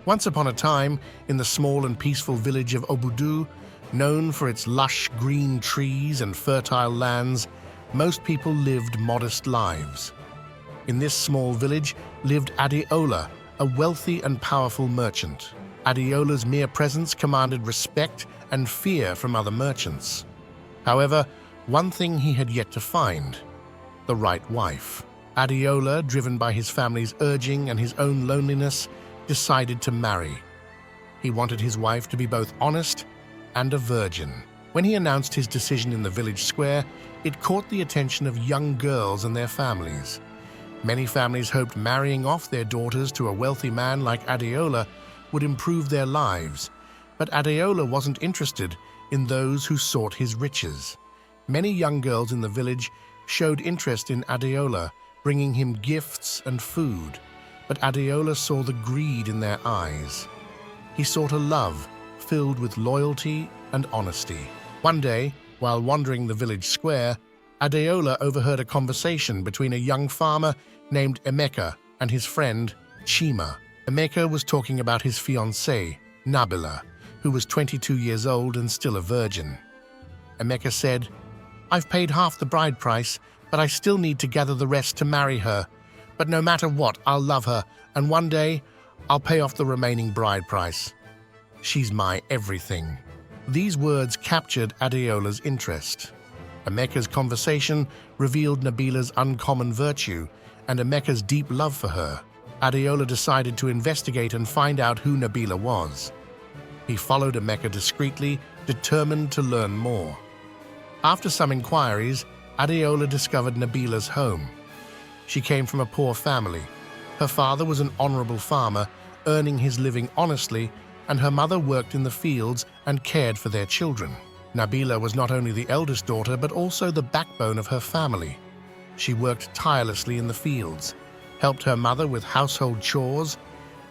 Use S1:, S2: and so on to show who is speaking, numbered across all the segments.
S1: Once upon a time, in the small and peaceful village of Obudu, known for its lush green trees and fertile lands, most people lived modest lives. In this small village lived Adeola, a wealthy and powerful merchant. Adeola's mere presence commanded respect and fear from other merchants. However, one thing he had yet to find: the right wife. Adeola, driven by his family's urging and his own loneliness, decided to marry. He wanted his wife to be both honest and a virgin. When he announced his decision in the village square, it caught the attention of young girls and their families. Many families hoped marrying off their daughters to a wealthy man like Adeola would improve their lives, but Adeola wasn't interested in those who sought his riches. Many young girls in the village showed interest in Adeola, bringing him gifts and food, but Adeola saw the greed in their eyes. He sought a love filled with loyalty and honesty. One day, while wandering the village square, Adeola overheard a conversation between a young farmer named Emeka and his friend Chima. Emeka was talking about his fiancée, Nabila, who was 22 years old and still a virgin. Emeka said, "I've paid half the bride price, but I still need to gather the rest to marry her. But no matter what, I'll love her, and one day, I'll pay off the remaining bride price. She's my everything." These words captured Adeola's interest. Emeka's conversation revealed Nabila'S uncommon virtue and Emeka's deep love for her. Adeola decided to investigate and find out who Nabila was. He followed Emeka discreetly, determined to learn more. After some inquiries, Adeola discovered Nabila'S home. She came from a poor family. Her father was an honorable farmer, earning his living honestly, and her mother worked in the fields and cared for their children. Nabila was not only the eldest daughter, but also the backbone of her family. She worked tirelessly in the fields, helped her mother with household chores,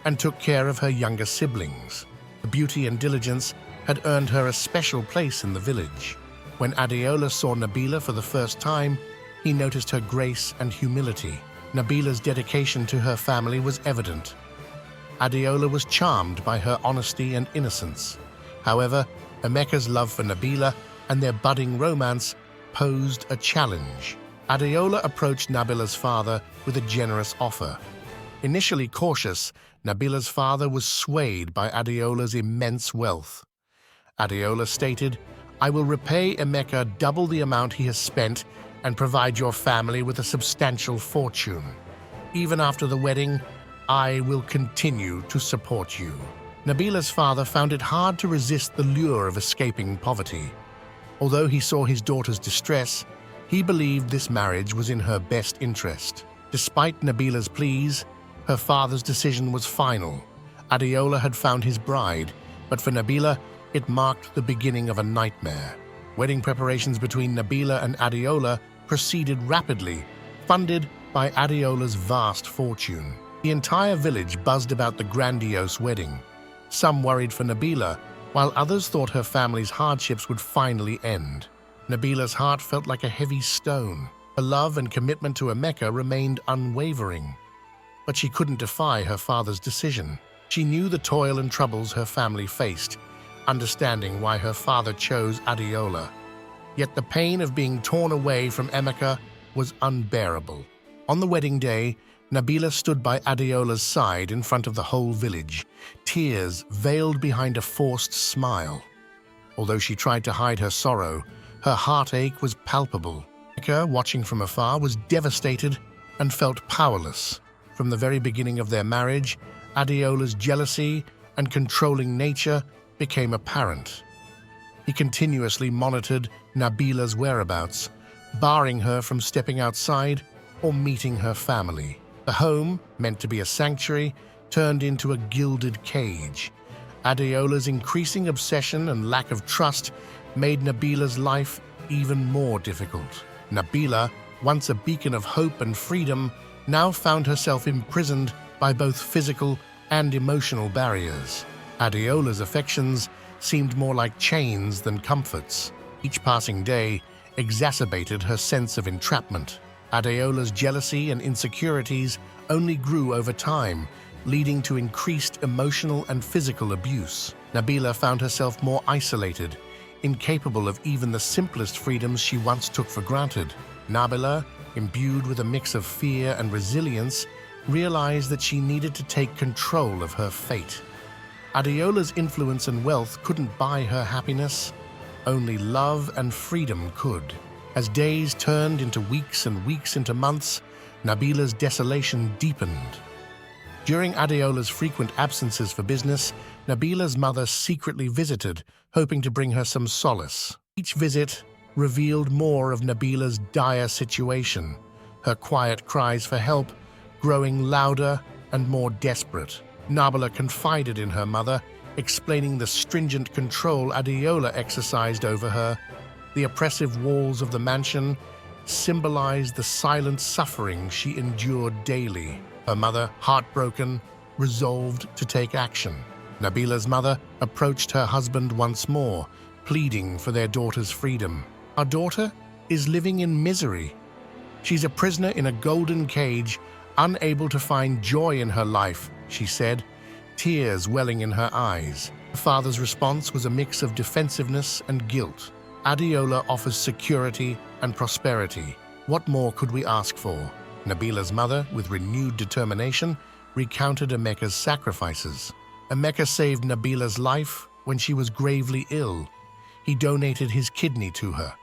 S1: and took care of her younger siblings. Her beauty and diligence had earned her a special place in the village. When Adeola saw Nabila for the first time, he noticed her grace and humility. Nabila'S dedication to her family was evident. Adeola was charmed by her honesty and innocence. However, Emeka's love for Nabila and their budding romance posed a challenge. Adeola approached Nabila'S father with a generous offer. Initially cautious, Nabila'S father was swayed by Adeola's immense wealth. Adeola stated, "I will repay Emeka double the amount he has spent and provide your family with a substantial fortune. Even after the wedding, I will continue to support you." Nabila'S father found it hard to resist the lure of escaping poverty. Although he saw his daughter's distress, he believed this marriage was in her best interest. Despite Nabila'S pleas, her father's decision was final. Adeola had found his bride, but for Nabila, it marked the beginning of a nightmare. Wedding preparations between Nabila and Adeola proceeded rapidly, funded by Adeola's vast fortune. The entire village buzzed about the grandiose wedding. Some worried for Nabila, while others thought her family's hardships would finally end. Nabila'S heart felt like a heavy stone. Her love and commitment to Emeka remained unwavering. But she couldn't defy her father's decision. She knew the toil and troubles her family faced, understanding why her father chose Adeola. Yet the pain of being torn away from Emeka was unbearable. On the wedding day, Nabila stood by Adeola's side in front of the whole village, tears veiled behind a forced smile. Although she tried to hide her sorrow, her heartache was palpable. Emeka, watching from afar, was devastated and felt powerless. From the very beginning of their marriage, Adeola's jealousy and controlling nature became apparent. He continuously monitored Nabila'S whereabouts, barring her from stepping outside or meeting her family. The home, meant to be a sanctuary, turned into a gilded cage. Adeola's increasing obsession and lack of trust made Nabila'S life even more difficult. Nabila, once a beacon of hope and freedom, now found herself imprisoned by both physical and emotional barriers. Adeola's affections seemed more like chains than comforts. Each passing day exacerbated her sense of entrapment. Adeola's jealousy and insecurities only grew over time, leading to increased emotional and physical abuse. Nabila found herself more isolated, incapable of even the simplest freedoms she once took for granted. Nabila, imbued with a mix of fear and resilience, realized that she needed to take control of her fate. Adeola's influence and wealth couldn't buy her happiness. Only love and freedom could. As days turned into weeks and weeks into months, Nabila's desolation deepened. During Adeola's frequent absences for business, Nabila's mother secretly visited, hoping to bring her some solace. Each visit revealed more of Nabila's dire situation, her quiet cries for help growing louder and more desperate. Nabila confided in her mother, explaining the stringent control Adeola exercised over her. The oppressive walls of the mansion symbolized the silent suffering she endured daily. Her mother, heartbroken, resolved to take action. Nabila's mother approached her husband once more, pleading for their daughter's freedom. "Our daughter is living in misery. She's a prisoner in a golden cage, unable to find joy in her life," she said, tears welling in her eyes. The father's response was a mix of defensiveness and guilt. "Adeola offers security and prosperity. What more could we ask for?" Nabila's mother, with renewed determination, recounted Emeka's sacrifices. Emeka saved Nabila's life when she was gravely ill. He donated his kidney to her.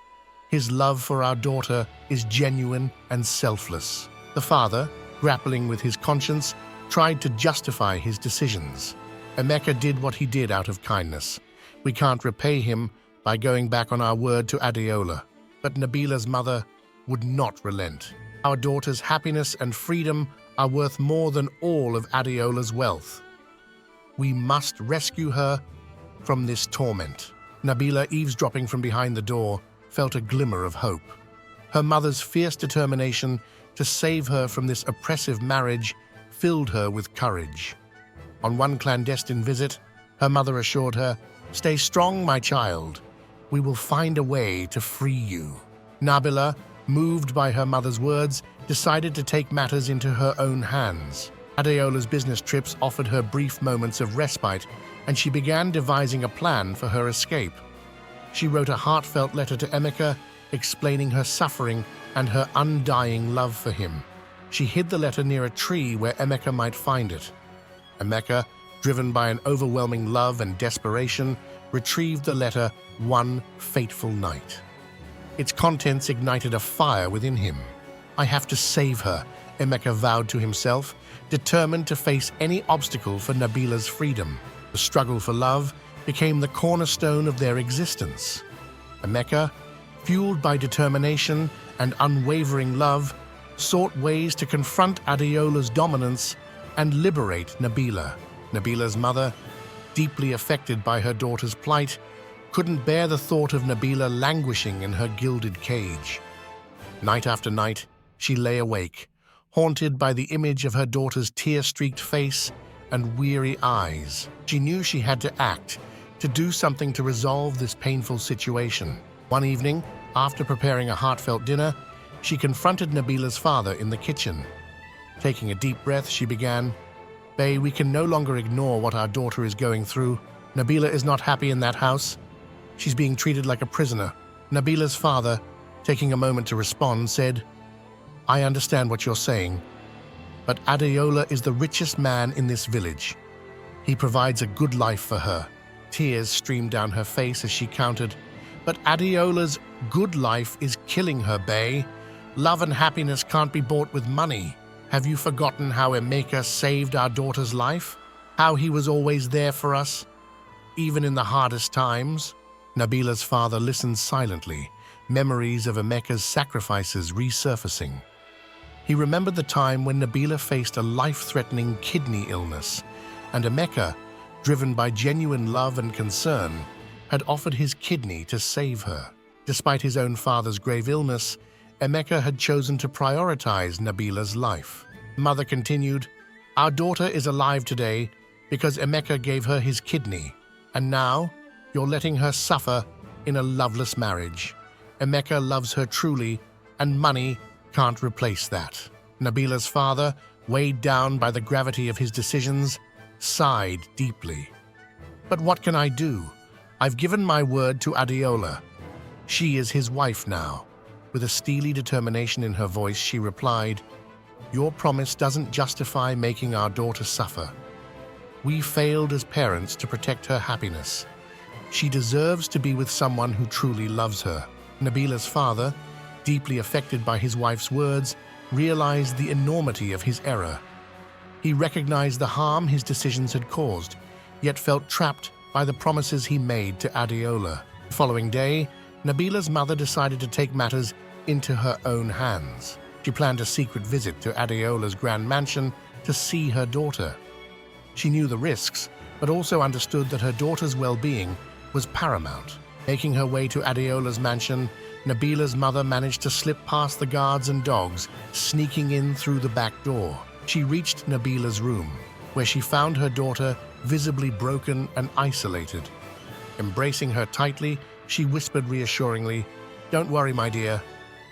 S1: His love for our daughter is genuine and selfless. The father, grappling with his conscience, tried to justify his decisions. Emeka did what he did out of kindness. We can't repay him by going back on our word to Adeola. But Nabila's mother would not relent. Our daughter's happiness and freedom are worth more than all of Adeola's wealth. We must rescue her from this torment. Nabila, eavesdropping from behind the door, felt a glimmer of hope. Her mother's fierce determination to save her from this oppressive marriage filled her with courage. On one clandestine visit, her mother assured her, "Stay strong, my child. We will find a way to free you." Nabila, moved by her mother's words, decided to take matters into her own hands. Adeola's business trips offered her brief moments of respite, and she began devising a plan for her escape. She wrote a heartfelt letter to Emeka, explaining her suffering and her undying love for him. She hid the letter near a tree where Emeka might find it. Emeka, driven by an overwhelming love and desperation, retrieved the letter one fateful night. Its contents ignited a fire within him. "I have to save her," Emeka vowed to himself, determined to face any obstacle for Nabila's freedom. The struggle for love became the cornerstone of their existence. Emeka, fueled by determination and unwavering love, sought ways to confront Adeola's dominance and liberate Nabila. Nabila's mother, deeply affected by her daughter's plight, couldn't bear the thought of Nabila languishing in her gilded cage. Night after night, she lay awake, haunted by the image of her daughter's tear-streaked face and weary eyes. She knew she had to act, to do something to resolve this painful situation. One evening, after preparing a heartfelt dinner, she confronted Nabila's father in the kitchen. Taking a deep breath, she began, "Bey, we can no longer ignore what our daughter is going through. Nabila is not happy in that house. She's being treated like a prisoner." Nabila's father, taking a moment to respond, said, "I understand what you're saying, but Adeola is the richest man in this village. He provides a good life for her." Tears streamed down her face as she countered, "But Adeola's good life is killing her, Bey. Love and happiness can't be bought with money. Have you forgotten how Emeka saved our daughter's life? How he was always there for us, even in the hardest times?" Nabila's father listened silently, memories of Emeka's sacrifices resurfacing. He remembered the time when Nabila faced a life-threatening kidney illness, and Emeka, driven by genuine love and concern, had offered his kidney to save her. Despite his own father's grave illness, Emeka had chosen to prioritize Nabila's life. Mother continued, "Our daughter is alive today because Emeka gave her his kidney, and now you're letting her suffer in a loveless marriage. Emeka loves her truly, and money can't replace that." Nabila's father, weighed down by the gravity of his decisions, sighed deeply. "But what can I do? I've given my word to Adeola. She is his wife now." With a steely determination in her voice, she replied, "Your promise doesn't justify making our daughter suffer. We failed as parents to protect her happiness. She deserves to be with someone who truly loves her." Nabila'S father, deeply affected by his wife's words, realized the enormity of his error. He recognized the harm his decisions had caused, yet felt trapped by the promises he made to Adeola. The following day, Nabila'S mother decided to take matters into her own hands. She planned a secret visit to Adeola's grand mansion to see her daughter. She knew the risks, but also understood that her daughter's well-being was paramount. Making her way to Adeola's mansion, Nabila'S mother managed to slip past the guards and dogs, sneaking in through the back door. She reached Nabila'S room, where she found her daughter visibly broken and isolated. Embracing her tightly, she whispered reassuringly, "Don't worry, my dear.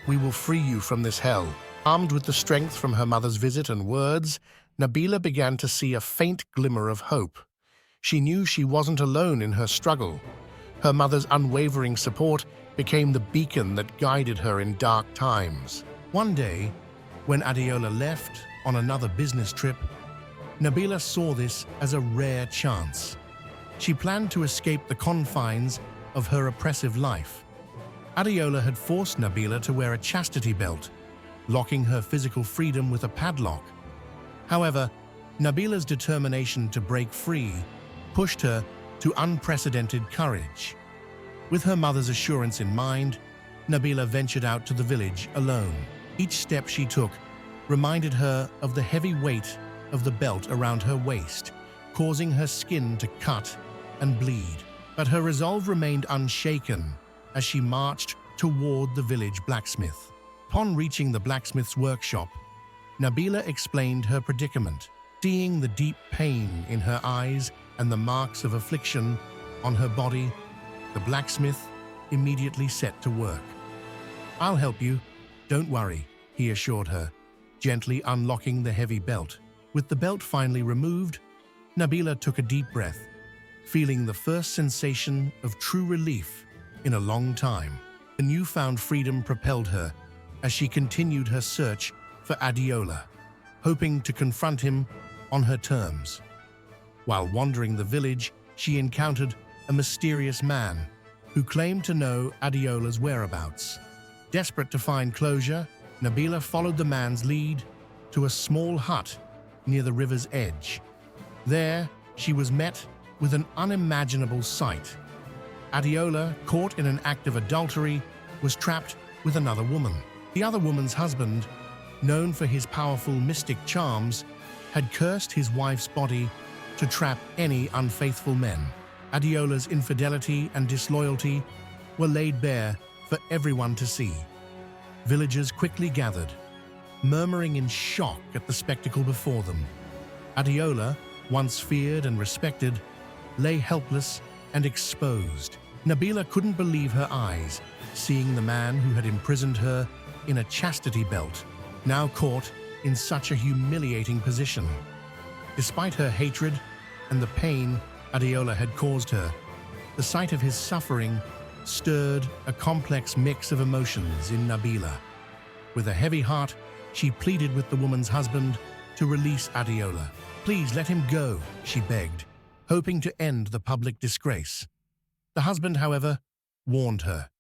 S1: We will free you from this hell." Armed with the strength from her mother's visit and words, Nabila began to see a faint glimmer of hope. She knew she wasn't alone in her struggle. Her mother's unwavering support became the beacon that guided her in dark times. One day, when Adeola left on another business trip, Nabila saw this as a rare chance. She planned to escape the confines of her oppressive life. Adeola had forced Nabila to wear a chastity belt, locking her physical freedom with a padlock. However, Nabila'S determination to break free pushed her to unprecedented courage. With her mother's assurance in mind, Nabila ventured out to the village alone. Each step she took reminded her of the heavy weight of the belt around her waist, causing her skin to cut and bleed. But her resolve remained unshaken as she marched toward the village blacksmith. Upon reaching the blacksmith's workshop, Nabila explained her predicament. Seeing the deep pain in her eyes and the marks of affliction on her body, the blacksmith immediately set to work. "I'll help you, don't worry," he assured her, gently unlocking the heavy belt. With the belt finally removed, Nabila took a deep breath, feeling the first sensation of true relief in a long time. The newfound freedom propelled her as she continued her search for Adeola, hoping to confront him on her terms. While wandering the village, she encountered a mysterious man who claimed to know Adeola's whereabouts. Desperate to find closure, Nabila followed the man's lead to a small hut near the river's edge. There, she was met with an unimaginable sight. Adeola, caught in an act of adultery, was trapped with another woman. The other woman's husband, known for his powerful mystic charms, had cursed his wife's body to trap any unfaithful men. Adeola's infidelity and disloyalty were laid bare for everyone to see. Villagers quickly gathered, murmuring in shock at the spectacle before them. Adeola, once feared and respected, lay helpless and exposed. Nabila couldn't believe her eyes, seeing the man who had imprisoned her in a chastity belt, now caught in such a humiliating position. Despite her hatred and the pain Adeola had caused her, the sight of his suffering stirred a complex mix of emotions in Nabila. With a heavy heart, she pleaded with the woman's husband to release Adeola. "Please let him go," she begged, hoping to end the public disgrace. The husband, however, warned her.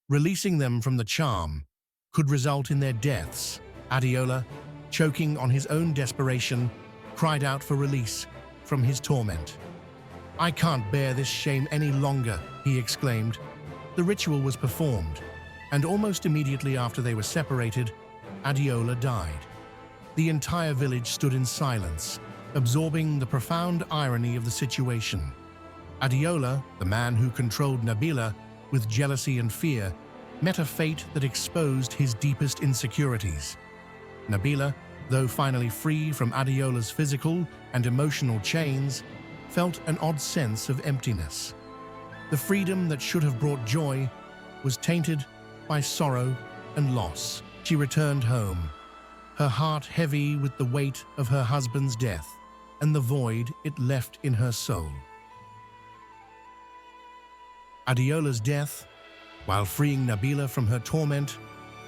S1: Releasing them from the charm could result in their deaths. Adeola, choking on his own desperation, cried out for release from his torment. "I can't bear this shame any longer," he exclaimed. The ritual was performed, and almost immediately after they were separated, Adeola died. The entire village stood in silence, absorbing the profound irony of the situation. Adeola, the man who controlled Nabila with jealousy and fear, met a fate that exposed his deepest insecurities. Nabila, though finally free from Adeola's physical and emotional chains, felt an odd sense of emptiness. The freedom that should have brought joy was tainted by sorrow and loss. She returned home, her heart heavy with the weight of her husband's death and the void it left in her soul. Adeola's death, while freeing Nabila from her torment,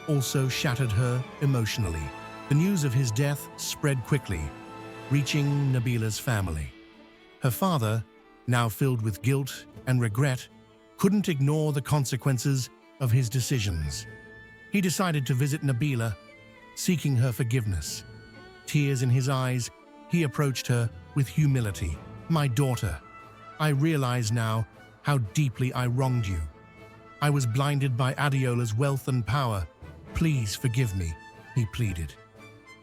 S1: also shattered her emotionally. The news of his death spread quickly, reaching Nabila'S family. Her father, now filled with guilt and regret, couldn't ignore the consequences of his decisions. He decided to visit Nabila, seeking her forgiveness. Tears in his eyes, he approached her with humility. "My daughter, I realize now how deeply I wronged you. I was blinded by Adeola's wealth and power. Please forgive me," he pleaded.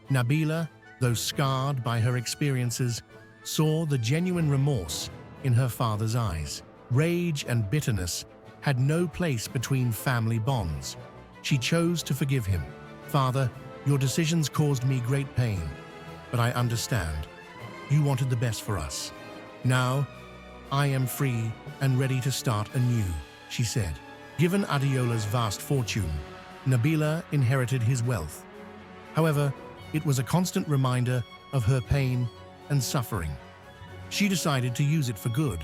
S1: Nabila, though scarred by her experiences, saw the genuine remorse in her father's eyes. Rage and bitterness had no place between family bonds. She chose to forgive him. "Father, your decisions caused me great pain, but I understand. You wanted the best for us. Now, I am free and ready to start anew," she said. Given Adeola's vast fortune, Nabila inherited his wealth. However, it was a constant reminder of her pain and suffering. She decided to use it for good,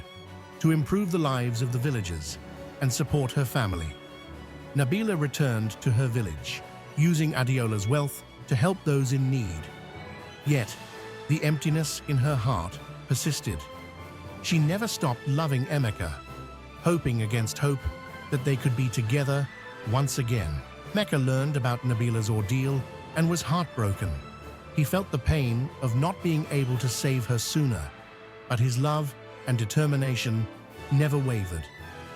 S1: to improve the lives of the villagers and support her family. Nabila returned to her village, using Adeola's wealth to help those in need. Yet, the emptiness in her heart persisted. She never stopped loving Emeka, hoping against hope that they could be together once again. Emeka learned about Nabila'S ordeal and was heartbroken. He felt the pain of not being able to save her sooner, but his love and determination never wavered.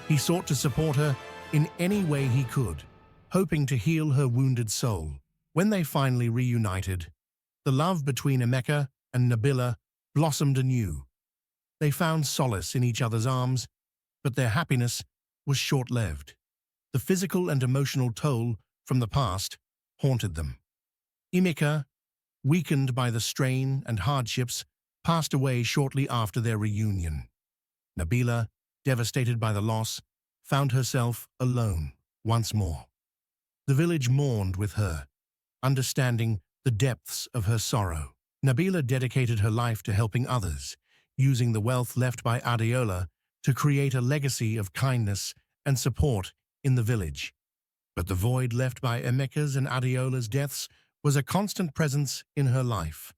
S1: He sought to support her in any way he could, hoping to heal her wounded soul. When they finally reunited, the love between Emeka and Nabila blossomed anew. They found solace in each other's arms, but their happiness was short-lived. The physical and emotional toll from the past haunted them. Emeka, weakened by the strain and hardships, passed away shortly after their reunion. Nabila, devastated by the loss, found herself alone once more. The village mourned with her, understanding the depths of her sorrow. Nabila dedicated her life to helping others, using the wealth left by Adeola to create a legacy of kindness and support in the village. But the void left by Emeka's and Adeola's deaths was a constant presence in her life.